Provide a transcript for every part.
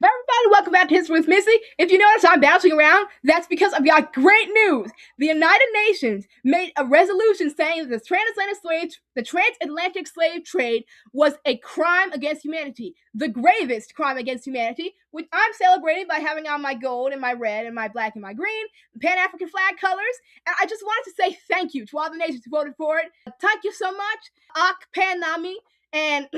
Everybody, welcome back to History with Missy. If you notice I'm bouncing around, that's because I've got great news. The United Nations made a resolution saying that the transatlantic slave trade was a crime against humanity, the gravest crime against humanity, which I'm celebrating by having on my gold and my red and my black and my green, Pan-African flag colors. And I just wanted to say thank you to all the nations who voted for it. Thank you so much, Ak Pan Nami, and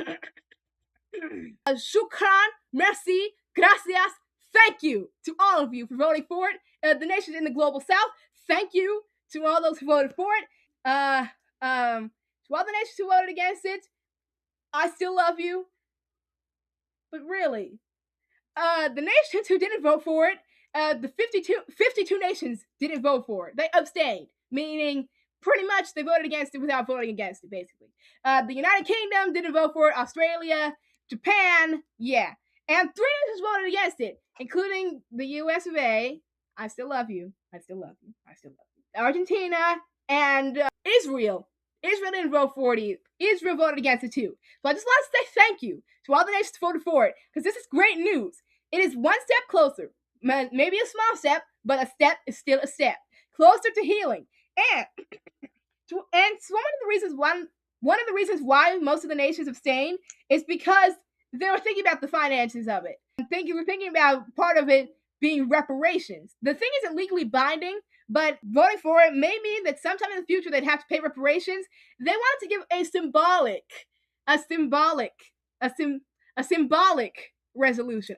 Shukran, merci, gracias, thank you to all of you for voting for it. The nations in the global south, thank you to all those who voted for it. To all the nations who voted against it, I still love you. But really, the nations who didn't vote for it, the 52 nations didn't vote for it. They abstained, meaning pretty much they voted against it without voting against it, basically. The United Kingdom didn't vote for it, Australia, Japan, yeah. And 3 nations voted against it, including the US of A. I still love you. I still love you. I still love you. Argentina and Israel. Israel didn't vote for it either. Israel voted against it too. So I just want to say thank you to all the nations who voted for it, because this is great news. It is one step closer. Maybe a small step, but a step is still a step. Closer to healing. And one of the reasons why most of the nations abstained is because they were thinking about the finances of it. They were thinking about part of it being reparations. The thing isn't legally binding, but voting for it may mean that sometime in the future they'd have to pay reparations. They wanted to give a symbolic resolution.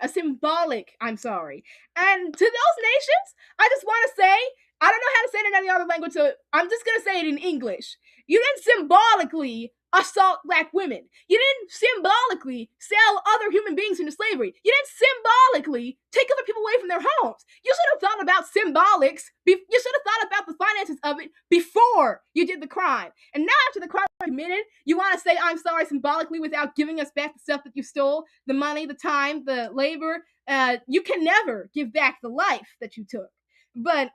I'm sorry. And to those nations, I just want to say, I don't know how to say it in any other language, so I'm just going to say it in English. You didn't symbolically assault black women. You didn't symbolically sell other human beings into slavery. You didn't symbolically take other people away from their homes. You should have thought about symbolics. You should have thought about the finances of it before you did the crime. And now after the crime was committed, you want to say, I'm sorry symbolically without giving us back the stuff that you stole, the money, the time, the labor. You can never give back the life that you took. But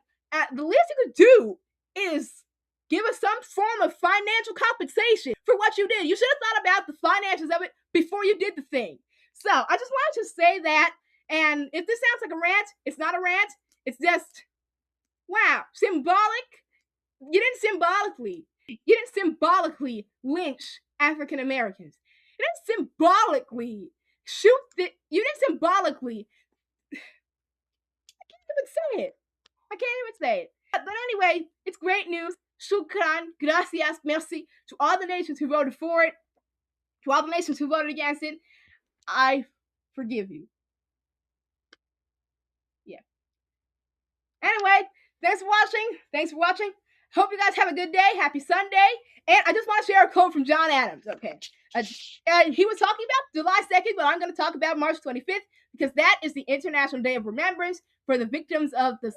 the least you could do is give us some form of financial compensation for what you did. You should have thought about the finances of it before you did the thing. So I just wanted to say that. And if this sounds like a rant, it's not a rant. It's just, wow, symbolic. You didn't symbolically lynch African Americans. You didn't symbolically you didn't symbolically, I can't even say it. But anyway, it's great news. Shukran, gracias, merci to all the nations who voted for it, to all the nations who voted against it. I forgive you. Yeah. Anyway, thanks for watching. Hope you guys have a good day. Happy Sunday. And I just want to share a quote from John Adams. Okay. He was talking about July 2nd, but I'm going to talk about March 25th because that is the International Day of Remembrance for the victims of the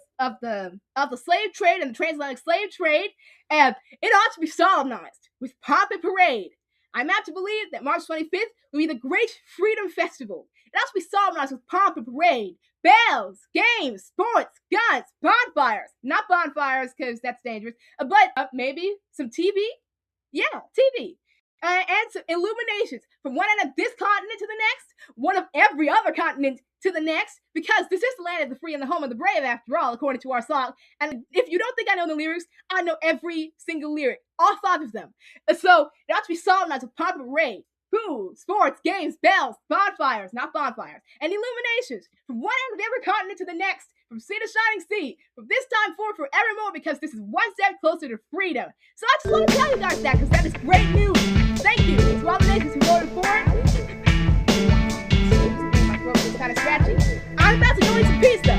slave trade and the transatlantic slave trade. And it ought to be solemnized with pomp and parade. I'm apt to believe that March 25th will be the Great Freedom Festival. It ought to be solemnized with pomp and parade. Bells, games, sports, guns, bonfires. Not bonfires, because that's dangerous. But maybe some TV? Yeah, TV. And some illuminations from one end of this continent to the next, one of every other continent to the next, because this is the land of the free and the home of the brave, after all, according to our song. And if you don't think I know the lyrics, I know every single lyric, all 5 of them. So it ought to be solemnized with pomp and parade. Food, sports, games, bells, bonfires, not bonfires, and illuminations from one end of every continent to the next, from sea to shining sea, from this time forward forevermore, because this is one step closer to freedom. So I just want to tell you guys that, because that is great news. Thank you to all the nations who voted for it. My throat is kind of scratchy. I'm about to go eat some pizza.